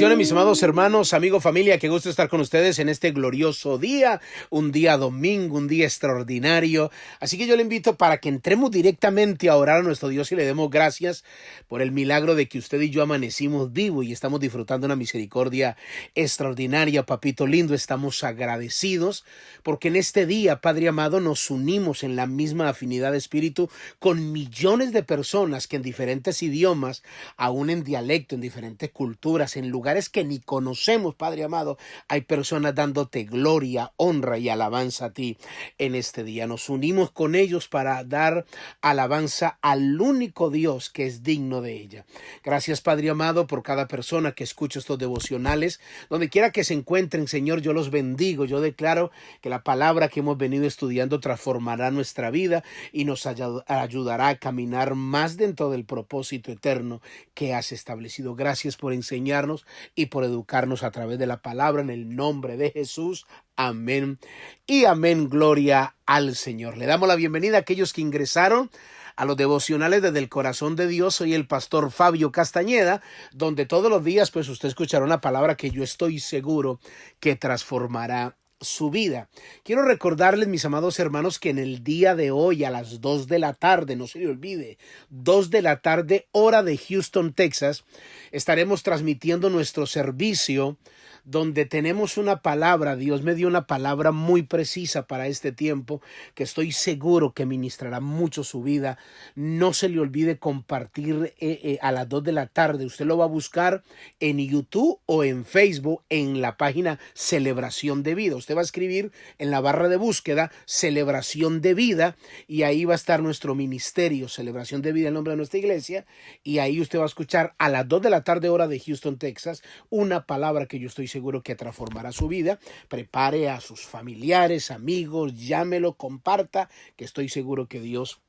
Bendiciones, mis amados hermanos, amigos, familia, qué gusto estar con ustedes en este glorioso día, un día domingo, un día extraordinario. Así que yo le invito para que entremos directamente a orar a nuestro Dios y le demos gracias por el milagro de que usted y yo amanecimos vivos y estamos disfrutando una misericordia extraordinaria. Papito lindo, estamos agradecidos porque en este día, Padre amado, nos unimos en la misma afinidad de espíritu con millones de personas que en diferentes idiomas, aún en dialecto, en diferentes culturas, en lugares que ni conocemos, Padre amado, hay personas dándote gloria, honra y alabanza a ti en este día. Nos unimos con ellos para dar alabanza al único Dios que es digno de ella. Gracias, Padre amado, por cada persona que escucha estos devocionales. Donde quiera que se encuentren, Señor, yo los bendigo. Yo declaro que la palabra que hemos venido estudiando transformará nuestra vida y nos ayudará a caminar más dentro del propósito eterno que has establecido. Gracias por enseñarnos y por educarnos a través de la palabra en el nombre de Jesús. Amén y amén. Gloria al Señor. Le damos la bienvenida a aquellos que ingresaron a los devocionales desde el corazón de Dios. Soy el pastor Fabio Castañeda, donde todos los días pues usted escuchará una palabra que yo estoy seguro que transformará su vida. Quiero recordarles, mis amados hermanos, que en el día de hoy a las 2 de la tarde, no se le olvide, 2 de la tarde, hora de Houston, Texas, estaremos transmitiendo nuestro servicio donde tenemos una palabra. Dios me dio una palabra muy precisa para este tiempo que estoy seguro que ministrará mucho su vida. No se le olvide compartir a las 2 de la tarde. Usted lo va a buscar en YouTube o en Facebook en la página Celebración de Vida. Usted va a escribir en la barra de búsqueda Celebración de Vida y ahí va a estar nuestro ministerio, Celebración de Vida, el nombre de nuestra iglesia, y ahí usted va a escuchar a las 2 de la tarde, hora de Houston, Texas, una palabra que yo estoy seguro que transformará su vida. Prepare a sus familiares, amigos, llámelo, comparta, que estoy seguro que Dios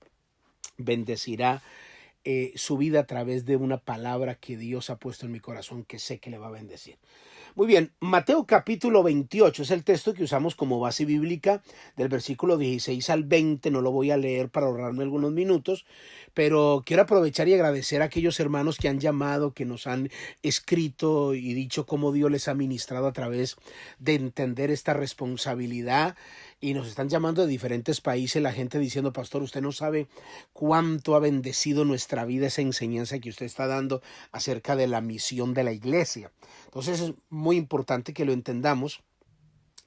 bendecirá su vida a través de una palabra que Dios ha puesto en mi corazón, que sé que le va a bendecir. Muy bien, Mateo capítulo 28 es el texto que usamos como base bíblica, del versículo 16 al 20. No lo voy a leer para ahorrarme algunos minutos, pero quiero aprovechar y agradecer a aquellos hermanos que han llamado, que nos han escrito y dicho cómo Dios les ha ministrado a través de entender esta responsabilidad. Y nos están llamando de diferentes países, la gente diciendo: pastor, usted no sabe cuánto ha bendecido nuestra vida esa enseñanza que usted está dando acerca de la misión de la iglesia. Entonces es muy importante que lo entendamos.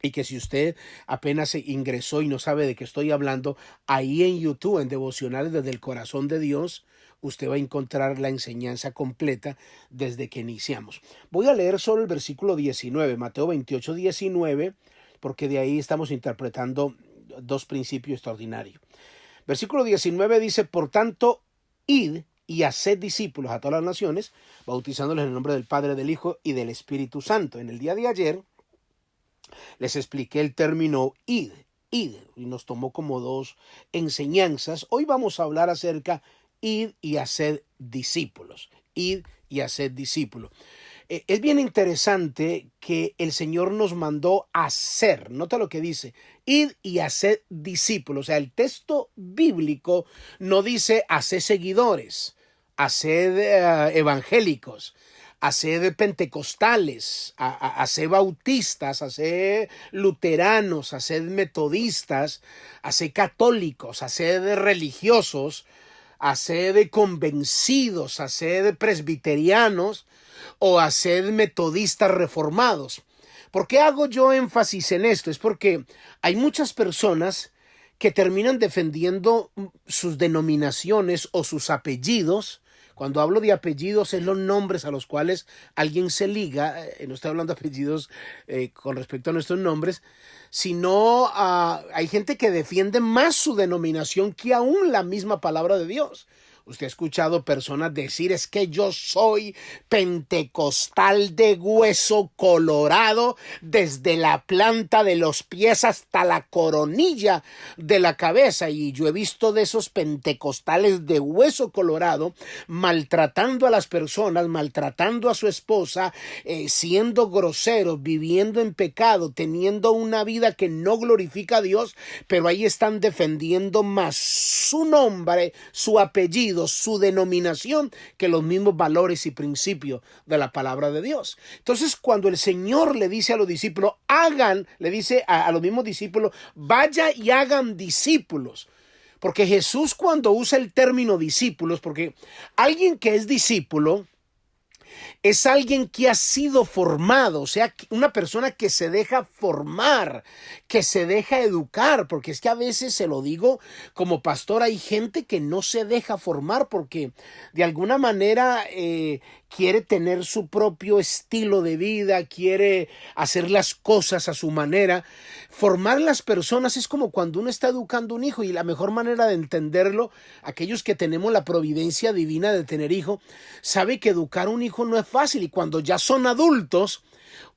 Y que si usted apenas se ingresó y no sabe de qué estoy hablando, ahí en YouTube, en Devocionales desde el Corazón de Dios, usted va a encontrar la enseñanza completa desde que iniciamos. Voy a leer solo el versículo 19, Mateo 28, 19, porque de ahí estamos interpretando dos principios extraordinarios. Versículo 19 dice: por tanto, id y haced discípulos a todas las naciones, bautizándoles en el nombre del Padre, del Hijo y del Espíritu Santo. En el día de ayer les expliqué el término id, y nos tomó como dos enseñanzas. Hoy vamos a hablar acerca id y haced discípulos, id y haced discípulos. Es bien interesante que el Señor nos mandó a hacer. Nota lo que dice: id y haced discípulos. O sea, el texto bíblico no dice haced seguidores, haced evangélicos, haced pentecostales, haced bautistas, haced luteranos, haced metodistas, haced católicos, haced religiosos, haced convencidos, haced presbiterianos o haced metodistas reformados. ¿Por qué hago yo énfasis en esto? Es porque hay muchas personas que terminan defendiendo sus denominaciones o sus apellidos. Cuando hablo de apellidos es los nombres a los cuales alguien se liga. No estoy hablando de apellidos con respecto a nuestros nombres, sino hay gente que defiende más su denominación que aún la misma palabra de Dios. Usted ha escuchado personas decir: es que yo soy pentecostal de hueso colorado, desde la planta de los pies hasta la coronilla de la cabeza. Y yo he visto de esos pentecostales de hueso colorado maltratando a las personas, maltratando a su esposa, siendo groseros, viviendo en pecado, teniendo una vida que no glorifica a Dios, pero ahí están defendiendo más su nombre, su apellido, apellido, su denominación, que los mismos valores y principios de la palabra de Dios. Entonces, cuando el Señor le dice a los discípulos, le dice a los mismos discípulos, vaya y hagan discípulos. Porque Jesús, cuando usa el término discípulos, porque alguien que es discípulo es alguien que ha sido formado, o sea, una persona que se deja formar, que se deja educar, porque es que a veces, se lo digo como pastor, hay gente que no se deja formar porque de alguna manera quiere tener su propio estilo de vida, quiere hacer las cosas a su manera. Formar las personas es como cuando uno está educando un hijo, y la mejor manera de entenderlo, aquellos que tenemos la providencia divina de tener hijo, sabe que educar a un hijo no es fácil, y cuando ya son adultos,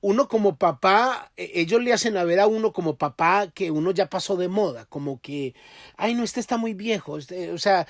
uno como papá, ellos le hacen a ver a uno como papá que uno ya pasó de moda, como que, ay no, este está muy viejo, o sea,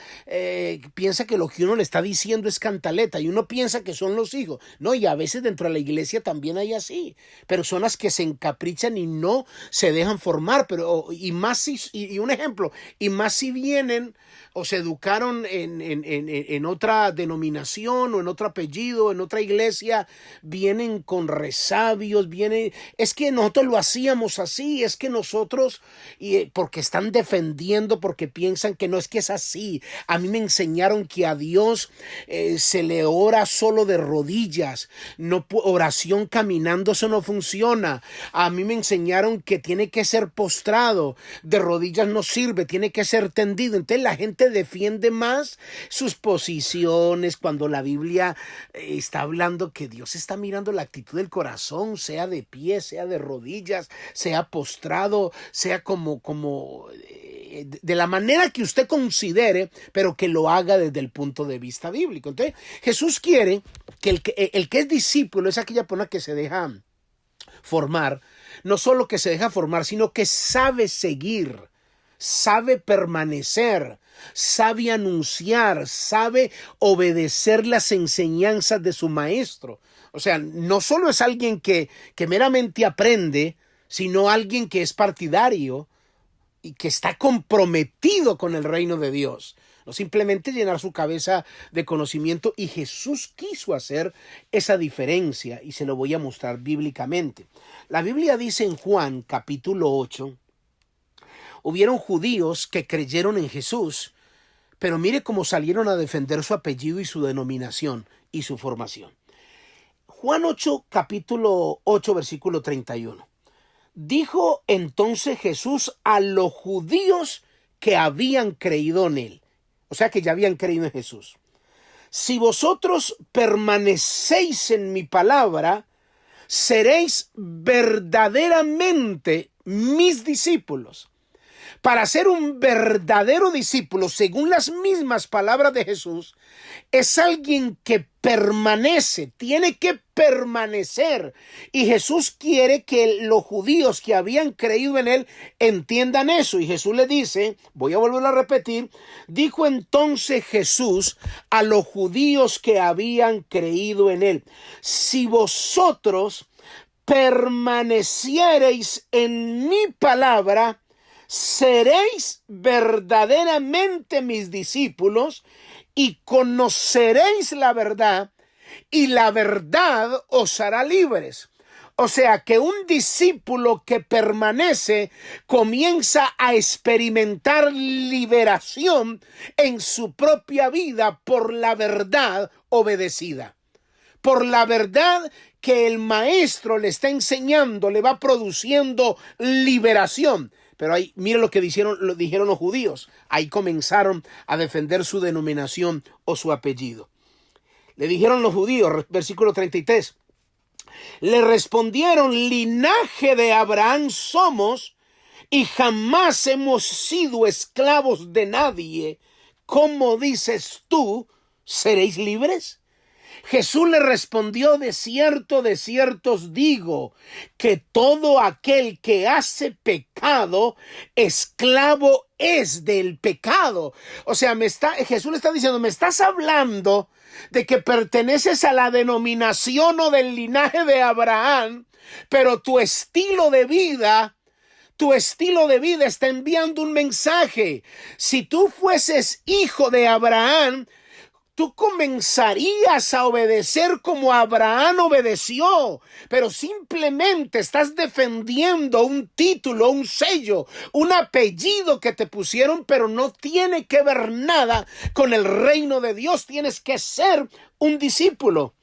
piensa que lo que uno le está diciendo es cantaleta, y uno piensa que son los hijos, no, y a veces dentro de la iglesia también hay así, personas que se encaprichan y no se dejan formar, pero, y más si, y un ejemplo, y más si vienen o se educaron en otra denominación o en otro apellido, en otra iglesia, vienen con resabios, vienen, es que nosotros lo hacíamos así, es que nosotros, porque están defendiendo, porque piensan que no, es que es así. A mí me enseñaron que a Dios se le ora solo de rodillas, no oración caminando, eso no funciona. A mí me enseñaron que tiene que ser postrado, de rodillas no sirve, tiene que ser tendido. Entonces la gente defiende más sus posiciones cuando la Biblia está hablando que Dios está mirando la actitud del corazón, sea de pie, sea de rodillas, sea postrado, sea como de la manera que usted considere, pero que lo haga desde el punto de vista bíblico. Entonces Jesús quiere que el que es discípulo es aquella persona que se deja formar, no solo que se deja formar, sino que sabe seguir, sabe permanecer, sabe anunciar, sabe obedecer las enseñanzas de su maestro. O sea, no solo es alguien que meramente aprende, sino alguien que es partidario y que está comprometido con el reino de Dios. No simplemente llenar su cabeza de conocimiento, y Jesús quiso hacer esa diferencia, y se lo voy a mostrar bíblicamente. La Biblia dice en Juan capítulo 8, hubieron judíos que creyeron en Jesús, pero mire cómo salieron a defender su apellido y su denominación y su formación. Juan 8, capítulo 8, versículo 31. Dijo entonces Jesús a los judíos que habían creído en él, o sea que ya habían creído en Jesús: si vosotros permanecéis en mi palabra, seréis verdaderamente mis discípulos. Para ser un verdadero discípulo, según las mismas palabras de Jesús, es alguien que permanece, tiene que permanecer. Y Jesús quiere que los judíos que habían creído en él entiendan eso. Y Jesús le dice, voy a volver a repetir, dijo entonces Jesús a los judíos que habían creído en él: si vosotros permaneciereis en mi palabra, seréis verdaderamente mis discípulos y conoceréis la verdad, y la verdad os hará libres. O sea que un discípulo que permanece comienza a experimentar liberación en su propia vida por la verdad obedecida. Por la verdad que el maestro le está enseñando, le va produciendo liberación. Pero ahí, mire lo que dijeron los judíos. Ahí comenzaron a defender su denominación o su apellido. Le dijeron los judíos, versículo 33. Le respondieron: linaje de Abraham somos y jamás hemos sido esclavos de nadie. ¿Cómo dices tú, seréis libres? Jesús le respondió: de cierto os digo, que todo aquel que hace pecado, esclavo es del pecado. O sea, Jesús le está diciendo, me estás hablando de que perteneces a la denominación o del linaje de Abraham, pero tu estilo de vida está enviando un mensaje. Si tú fueses hijo de Abraham, tú comenzarías a obedecer como Abraham obedeció, pero simplemente estás defendiendo un título, un sello, un apellido que te pusieron, pero no tiene que ver nada con el reino de Dios. Tienes que ser un discípulo.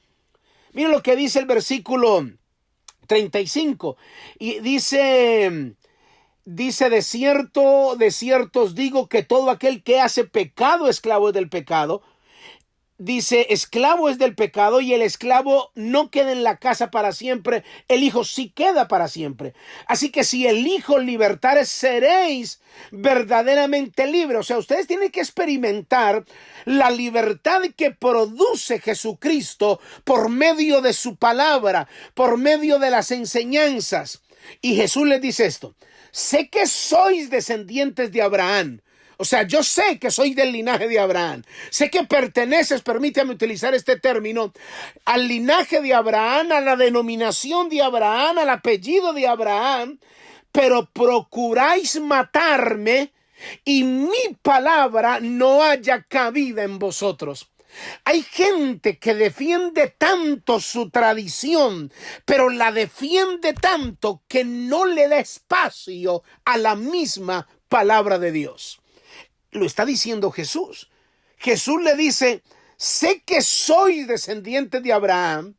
Mira lo que dice el versículo 35, y dice, de cierto os digo que todo aquel que hace pecado, esclavo es del pecado. Dice, esclavo es del pecado, y el esclavo no queda en la casa para siempre, el hijo sí queda para siempre. Así que si el hijo libertare, seréis verdaderamente libres. O sea, ustedes tienen que experimentar la libertad que produce Jesucristo por medio de su palabra, por medio de las enseñanzas. Y Jesús les dice esto: sé que sois descendientes de Abraham. O sea, yo sé que soy del linaje de Abraham. Sé que perteneces, permítame utilizar este término, al linaje de Abraham, a la denominación de Abraham, al apellido de Abraham, pero procuráis matarme y mi palabra no haya cabida en vosotros. Hay gente que defiende tanto su tradición, pero la defiende tanto que no le da espacio a la misma palabra de Dios. Lo está diciendo Jesús. Jesús le dice, sé que sois descendientes de Abraham,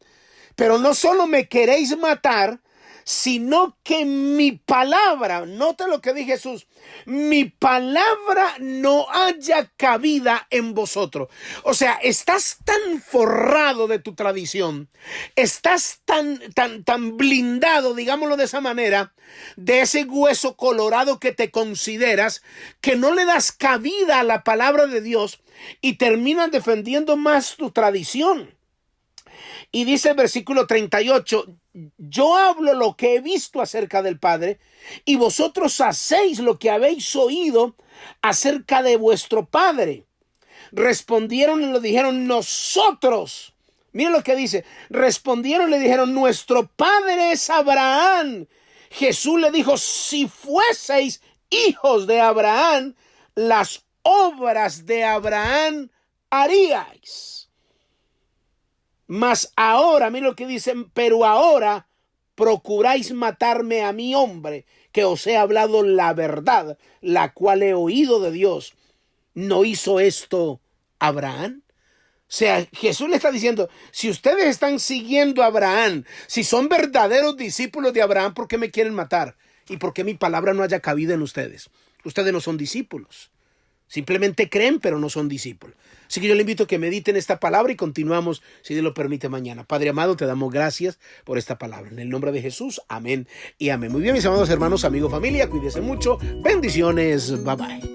pero no solo me queréis matar, sino que mi palabra, nota lo que dice Jesús, mi palabra no haya cabida en vosotros. O sea, estás tan forrado de tu tradición, estás tan blindado, digámoslo de esa manera, de ese hueso colorado que te consideras, que no le das cabida a la palabra de Dios y terminas defendiendo más tu tradición. Y dice el versículo 38, yo hablo lo que he visto acerca del Padre, y vosotros hacéis lo que habéis oído acerca de vuestro padre. Respondieron y le dijeron, nosotros. Miren lo que dice, respondieron y le dijeron, nuestro padre es Abraham. Jesús le dijo, si fueseis hijos de Abraham, las obras de Abraham haríais. Mas ahora, mira lo que dicen, pero ahora procuráis matarme a mi, hombre, que os he hablado la verdad, la cual he oído de Dios. ¿No hizo esto Abraham? O sea, Jesús le está diciendo, si ustedes están siguiendo a Abraham, si son verdaderos discípulos de Abraham, ¿por qué me quieren matar? ¿Y por qué mi palabra no haya cabida en ustedes? Ustedes no son discípulos. Simplemente creen, pero no son discípulos. Así que yo le invito a que mediten esta palabra y continuamos, si Dios lo permite, mañana. Padre amado, te damos gracias por esta palabra. En el nombre de Jesús, amén y amén. Muy bien, mis amados hermanos, amigos, familia, cuídense mucho. Bendiciones, bye bye.